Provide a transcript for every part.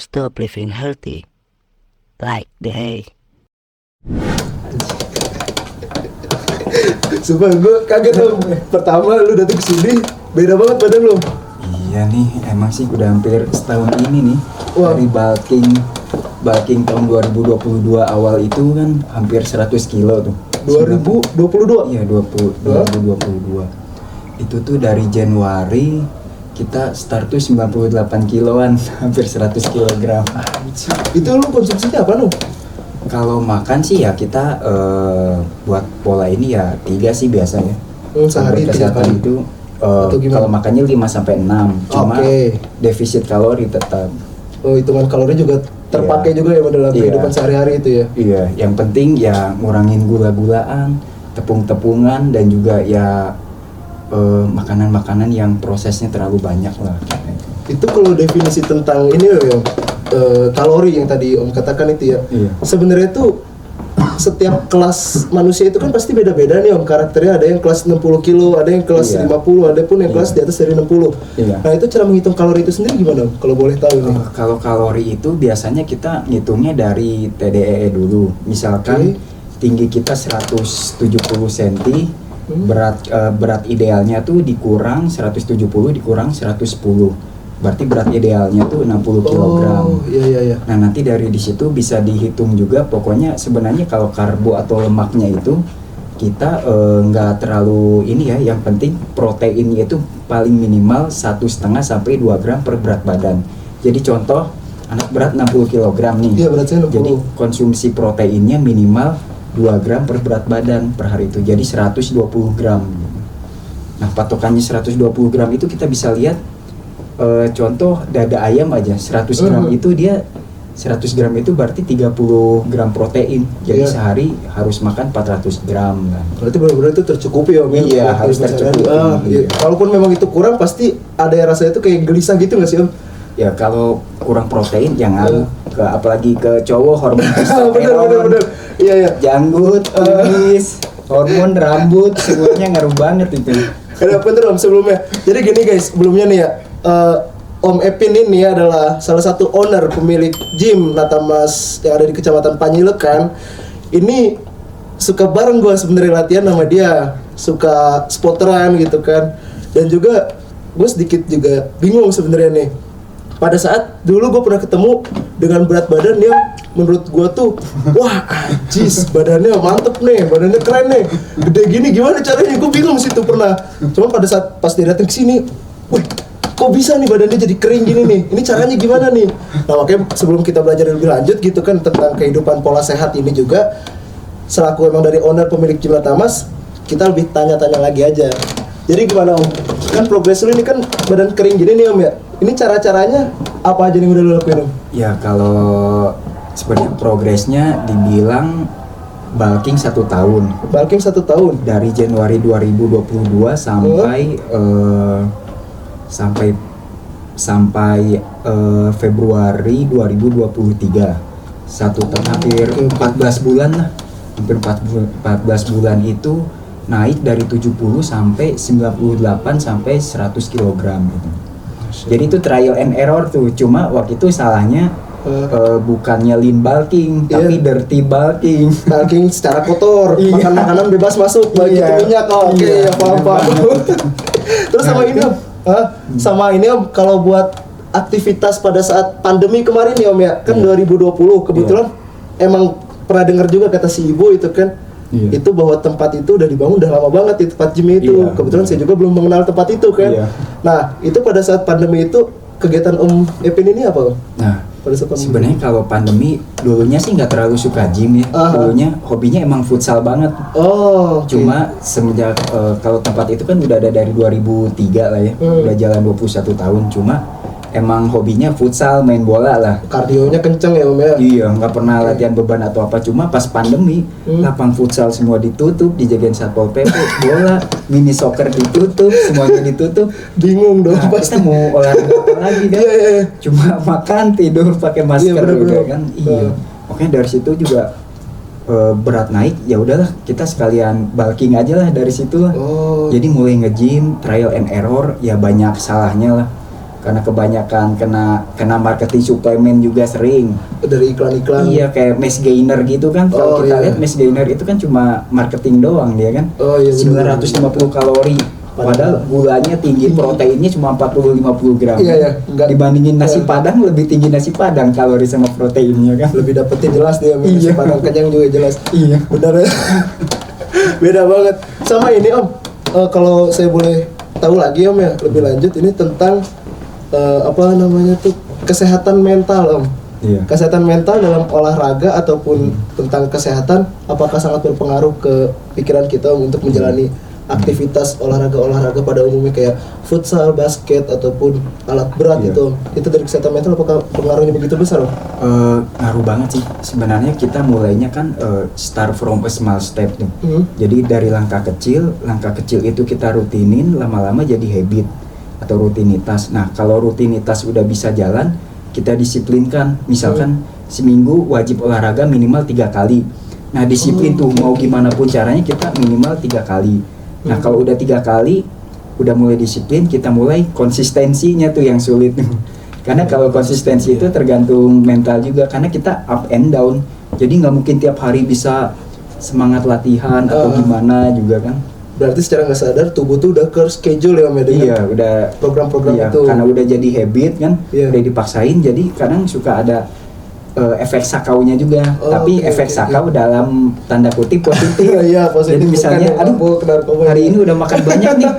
stop living healthy like they. Sumpah gue kaget Om. Pertama lu datang ke sini beda banget badan lu. Iya nih, emang sih udah hampir setahun ini nih. Wah. Dari bulking tahun 2022 awal itu kan hampir 100 kilo tuh. 2022? Iya, 2022. Itu tuh dari Januari kita start tuh 98 kiloan, hampir 100 kilogram. Itu lu konsumsinya apa lu? Kalau makan sih ya kita buat pola ini ya 3 sih biasanya. Sehari 3 Kesehatan kali itu Atau gimana? kalau makannya 5 sampai 6. Cuma Oke. defisit kalori tetap. Oh, hitungan kalori juga terpakai Iya. juga ya dalam Iya. kehidupan sehari-hari itu ya. Iya, yang penting ya ngurangin gula-gulaan, tepung-tepungan dan juga ya makanan-makanan yang prosesnya terlalu banyak lah. Itu kalau definisi tentang ini ya, kalori yang tadi Om katakan itu ya. Iya. Sebenarnya tuh setiap kelas manusia itu kan pasti beda-beda nih Om, karakternya. Ada yang kelas 60 kilo, ada yang kelas Iya. 50, ada pun yang kelas Iya. di atas dari 60. Iya. Nah, itu cara menghitung kalori itu sendiri gimana Om? Kalau boleh tahu nih. Kalau kalori itu biasanya kita ngitungnya dari TDEE dulu. Misalkan tinggi kita 170 cm, berat idealnya tuh dikurang 170 dikurang 110. Berarti berat idealnya tuh 60 kg. Oh, iya. Nah, nanti dari di situ bisa dihitung juga. Pokoknya sebenarnya kalau karbo atau lemaknya itu kita nggak terlalu ini ya. Yang penting proteinnya itu paling minimal 1,5 sampai 2 gram per berat badan. Jadi contoh anak berat 60 kg nih. Iya, berat saya 60. Jadi konsumsi proteinnya minimal 2 gram per berat badan per hari itu. Jadi 120 gram. Nah, patokannya 120 gram itu kita bisa lihat contoh dada ayam aja 100 gram itu dia 100 gram itu berarti 30 gram protein. Jadi Iya. sehari harus makan 400 gram kan. Berarti benar-benar itu tercukupi ya Om. Iya, buat harus kehidupan tercukupi. sehari-hari. Iya. Kalaupun memang itu kurang pasti ada yang rasanya itu kayak gelisah gitu nggak sih Om? Ya kalau kurang protein yang ngaruh ke apalagi ke cowok hormon testosteron, bener. Iya. janggut, kumis, hormon rambut semuanya ngaruh banget itu. Ada bener Om sebelumnya. Jadi gini guys, sebelumnya nih ya, Om Epin ini adalah salah satu owner pemilik gym Natamas yang ada di Kecamatan Panyilekan. Ini suka bareng gue sebenarnya latihan sama dia, suka spotteran gitu kan. Dan juga gue sedikit juga bingung sebenarnya nih. Pada saat dulu gue pernah ketemu dengan berat badan yang menurut gue tuh, wah anjis, badannya mantep nih, badannya keren nih, gede gini, gimana caranya? Gue bingung situ pernah. Cuma pada saat pas dia datang ke sini, wih, kok bisa nih badannya jadi kering gini nih? Ini caranya gimana nih? Nah, makanya sebelum kita belajar lebih lanjut gitu kan tentang kehidupan pola sehat ini juga, selaku emang dari owner pemilik Gym Natamas, kita lebih tanya-tanya lagi aja. Jadi gimana Om? Kan progres lu ini kan badan kering gini nih Om ya. Ini cara-caranya apa aja nih udah lu lakuin Om? Ya kalau sebenarnya progresnya dibilang bulking 1 tahun. Bulking 1 tahun. Dari Januari 2022 sampai Februari 2023. Hampir 14 bulan lah. Hampir 14 bulan itu naik dari 70 sampai 98 sampai 100 kg gitu. Jadi itu trial and error tuh. Cuma waktu itu salahnya bukannya lean bulking, tapi dirty bulking. Bulking secara kotor, makan makanan bebas masuk, baik itu minyak. Oke, ya paham. Terus sama ini Om, sama ini Om, kalau buat aktivitas pada saat pandemi kemarin ya Om ya, kan 2020 kebetulan emang pernah dengar juga kata si Ibu itu kan, itu bahwa tempat itu udah dibangun udah lama banget di tempat gym itu. Kebetulan saya juga belum mengenal tempat itu kan. Nah, itu pada saat pandemi itu kegiatan Om Epin ini apa Om? Nah, sebenarnya kalau pandemi dulunya sih nggak terlalu suka gym ya. Dulunya hobinya emang futsal banget. Oh, Cuma semenjak kalau tempat itu kan udah ada dari 2003 lah ya. Udah jalan 21 tahun. Cuma emang hobinya futsal, main bola lah. Kardionya kenceng ya Om ya? Iya, nggak pernah latihan beban atau apa. Cuma pas pandemi, lapang futsal semua ditutup, dijagain Satpol PP, bola, mini soccer ditutup, semuanya ditutup. Bingung dong Nah, pasti. kita mau olahraga apa lagi kan? Iya. Cuma makan, tidur, pakai masker bener-bener. udah kan. Iya. Makanya dari situ juga berat naik, ya udahlah kita sekalian bulking aja lah dari situ lah. Jadi mulai nge-gym, trial and error, ya banyak salahnya lah. karena kebanyakan kena marketing suplemen juga sering. Dari iklan-iklan. Iya, kayak mass gainer gitu kan. Kalau kita lihat mass gainer itu kan cuma marketing doang dia kan. Oh iya, 950 kalori. Padahal gulanya tinggi, proteinnya cuma 40-50 gram. Iya, iya. Enggak. Dibandingin nasi padang, lebih tinggi nasi padang kalori sama proteinnya kan. Lebih dapetin jelas dia, nasi padang kenyang juga jelas. Iya. Benar ya. Beda banget. Sama ini Om, kalau saya boleh tahu lagi Om ya, lebih lanjut ini tentang apa namanya tuh kesehatan mental Om. Iya. Kesehatan mental dalam olahraga ataupun tentang kesehatan, apakah sangat berpengaruh ke pikiran kita Om untuk menjalani aktivitas olahraga pada umumnya kayak futsal, basket ataupun alat berat itu dari kesehatan mental, apakah pengaruhnya begitu besar Om? Ngaruh banget sih sebenarnya. Kita mulainya kan start from a small step tuh. Jadi dari langkah kecil itu kita rutinin, lama-lama jadi habit atau rutinitas. Nah kalau rutinitas udah bisa jalan, kita disiplinkan. Misalkan seminggu wajib olahraga minimal 3 kali. Nah disiplin tuh mau gimana pun caranya kita minimal 3 kali. Nah kalau udah 3 kali, udah mulai disiplin, kita mulai konsistensinya tuh yang sulit. Karena kalau konsistensi itu tergantung mental juga, karena kita up and down. Jadi nggak mungkin tiap hari bisa semangat latihan atau gimana juga kan. Berarti secara nggak sadar tubuh tuh udah ke schedule ya Om ya, dengan Iya, udah program-program itu. Karena udah jadi habit kan, udah dipaksain, jadi kadang suka ada efek sakaunya juga. Tapi efek sakau dalam tanda kutip positif. Iya, positif. Jadi misalnya, aduh hari ini udah makan banyak nih,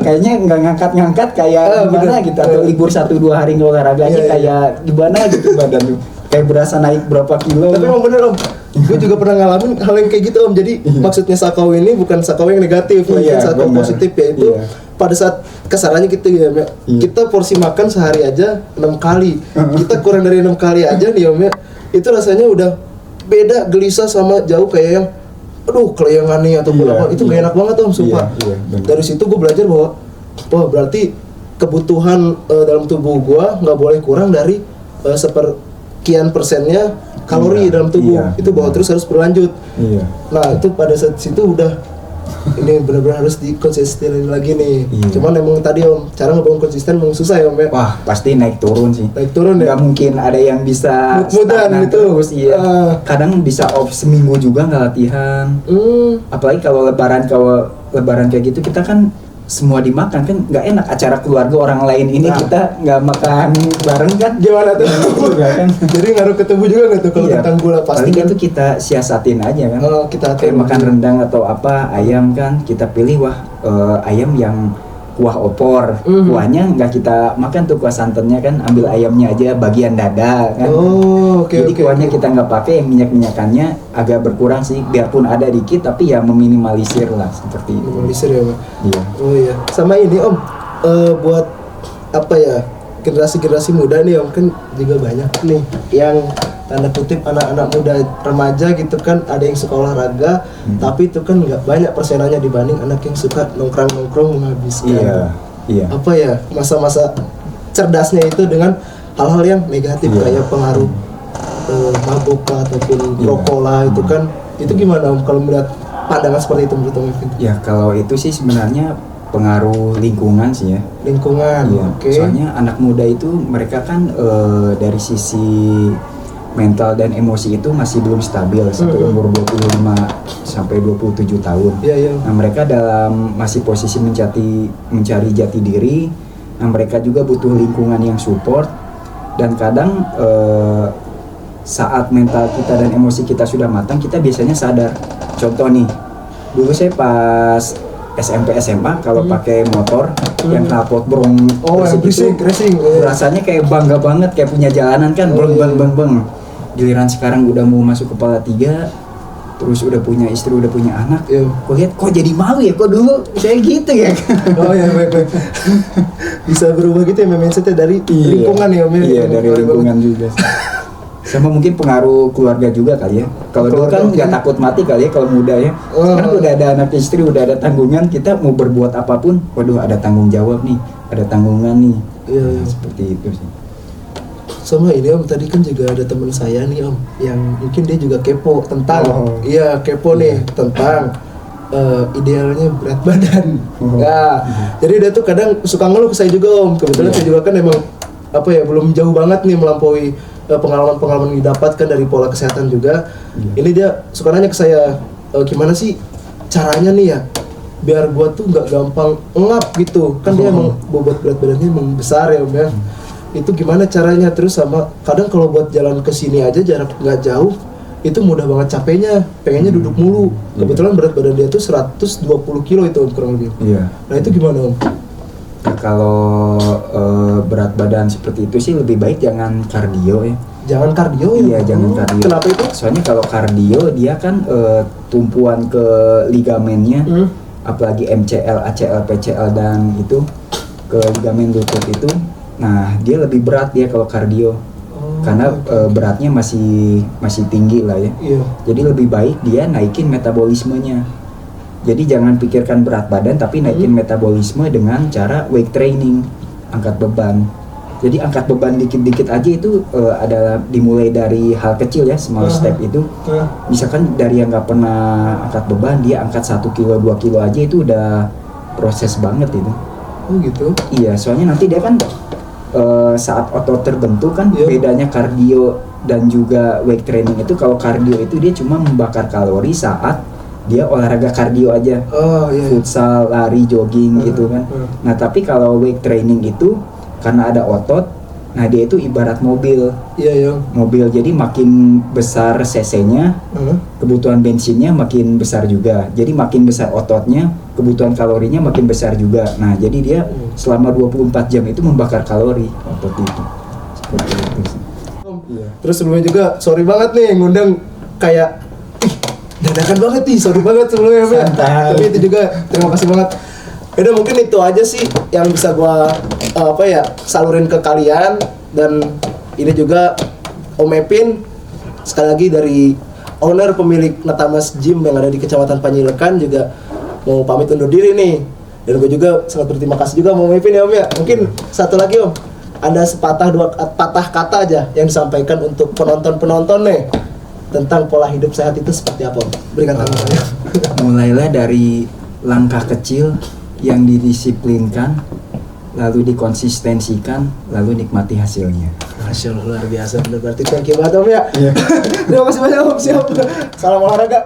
kayaknya nggak ngangkat-ngangkat kayak gimana gitu, atau libur 1-2 hari nggak olahraga aja kayak gimana gitu badan tuh, kayak berasa naik berapa kilo. Tapi emang bener Om, gue juga pernah ngalamin hal yang kayak gitu Om. Jadi maksudnya sakau ini bukan sakau yang negatif, kan sakau positif, yaitu pada saat kesarannya gitu ya, kita porsi makan sehari aja 6 kali, kita kurang dari 6 kali aja nih Om ya, itu rasanya udah beda, gelisah sama jauh kayak yang aduh kelayangan nih atau apa, itu gak enak banget Om, sumpah. Dari situ gue belajar bahwa wah berarti kebutuhan dalam tubuh gue nggak boleh kurang dari seperkian persennya kalori dalam tubuh, itu bahwa terus harus berlanjut. Nah itu pada saat situ udah ini benar-benar harus dikonsistenin lagi nih. Cuman emang tadi Om, cara ngebangun konsisten memang susah ya Om ya. Wah pasti naik turun sih. Naik turun ya. Gak mungkin ada yang bisa mut-mutan gitu. Terus kadang bisa off seminggu juga nggak latihan. Apalagi kalau lebaran kayak gitu, kita kan semua dimakan kan, nggak enak. Acara keluarga orang lain ini kita nggak makan bareng kan, gimana tuh? Kan? Jadi ngaruh ke tubuh juga nggak tuh kalau tentang gula pasti kan? Itu kita siasatin aja kan. Kita kayak makan rendang atau apa, ayam kan kita pilih ayam yang kuah opor, kuahnya nggak kita makan tuh kuah santannya kan, ambil ayamnya aja bagian dada kan. Jadi kuahnya kita nggak pakai, yang minyak-minyakannya agak berkurang sih, biarpun ada dikit tapi ya meminimalisir lah seperti itu. Minimalisir ya Pak. Iya. Oh iya. Sama ini Om, buat apa ya, generasi muda nih Om, kan juga banyak nih yang tanda kutip anak-anak muda remaja gitu kan, ada yang suka olahraga tapi itu kan nggak banyak persenannya dibanding anak yang suka nongkrong menghabiskan apa ya masa-masa cerdasnya itu dengan hal-hal yang negatif kayak pengaruh mabuk ataupun rokok lah itu kan. Itu gimana Om kalau melihat pandangan seperti itu menurut Om Evin? Ya kalau itu sih sebenarnya pengaruh lingkungan sih ya. Lingkungan. Soalnya anak muda itu mereka kan dari sisi mental dan emosi itu masih belum stabil sampai umur 25 sampai 27 tahun. Nah, mereka dalam masih posisi mencari jati diri. Nah, mereka juga butuh lingkungan yang support, dan kadang saat mental kita dan emosi kita sudah matang, kita biasanya sadar. Contoh nih, dulu saya pas SMP SMA kalau pakai motor yang knalpot brong, yang racing, rasanya kayak bangga banget, kayak punya jalanan kan, beng. Giliran sekarang udah mau masuk kepala 3, terus udah punya istri, udah punya anak, kok lihat kok jadi malu ya, kok dulu saya gitu ya. Baik. Bisa berubah gitu ya mindsetnya dari lingkungan ya Om. Iya, dari lingkungan juga. Sama mungkin pengaruh keluarga juga kali ya. Kalau dulu kan nggak takut mati kali ya kalau muda ya. Sekarang udah ada anak istri, udah ada tanggungan, kita mau berbuat apapun, waduh ada tanggung jawab nih, ada tanggungan nih. Seperti itu sih. Sama ini Om, tadi kan juga ada teman saya nih Om, yang mungkin dia juga kepo tentang kepo nih tentang idealnya berat badan. Ya, jadi dia tuh kadang suka ngeluh ke saya juga Om. Kebetulan saya juga kan emang apa ya belum jauh banget nih melampaui pengalaman-pengalaman yang didapatkan dari pola kesehatan juga. Ini dia suka nanya ke saya, gimana sih caranya nih ya biar gua tuh nggak gampang ngap gitu. Kan dia emang bobot berat badannya emang besar ya Om ya. Itu gimana caranya, terus sama kadang kalau buat jalan ke sini aja jarak nggak jauh itu mudah banget capeknya, pengennya duduk mulu. Kebetulan berat badan dia tuh 120 kilo itu kurang lebih. Iya. Nah itu gimana Om? Nah, kalau berat badan seperti itu sih lebih baik jangan kardio ya. Jangan kardio ya? Iya, jangan kardio. Kenapa itu? Soalnya kalau kardio dia kan tumpuan ke ligamennya, apalagi MCL, ACL, PCL dan itu ke ligamen lutut itu. Nah dia lebih berat dia kalau kardio. Karena beratnya masih tinggi lah ya. Iya. Jadi lebih baik dia naikin metabolismenya. Jadi jangan pikirkan berat badan tapi naikin metabolisme dengan cara weight training, angkat beban. Jadi angkat beban dikit-dikit aja itu adalah dimulai dari hal kecil ya, small step itu. Misalkan dari yang nggak pernah angkat beban dia angkat 1 kilo 2 kilo aja itu udah proses banget itu. Oh gitu. Iya, soalnya nanti dia kan saat otot terbentuk kan bedanya kardio dan juga weight training itu kalau kardio itu dia cuma membakar kalori saat dia olahraga kardio aja. Futsal, lari, jogging gitu kan. Nah, tapi kalau weight training itu karena ada otot, nah dia itu ibarat mobil. Mobil jadi makin besar cc-nya, kebutuhan bensinnya makin besar juga. Jadi makin besar ototnya, kebutuhan kalorinya makin besar juga. Nah, jadi dia selama 24 jam itu membakar kalori otot itu. Seperti itu sih. Terus sebelumnya juga sorry banget nih ngundang kayak dadakan banget nih, sorry banget sebelumnya ya. Tapi itu juga terima kasih banget. Udah mungkin itu aja sih yang bisa gua salurin ke kalian. Dan ini juga Om Epin sekali lagi dari owner pemilik Natamas Gym yang ada di Kecamatan Panyilekan juga mau pamit undur diri nih. Dan gue juga sangat berterima kasih juga sama Om Epin ya Om ya. Mungkin satu lagi Om, ada sepatah dua patah kata aja yang disampaikan untuk penonton-penonton nih tentang pola hidup sehat itu seperti apa Om? Berikan tanggapannya. Mulailah dari langkah kecil yang didisiplinkan, lalu dikonsistensikan, lalu nikmati hasilnya. Masya Allah, luar biasa benar, berarti thank you banget Om ya. Terima kasih banyak Om, siap. Salam olahraga.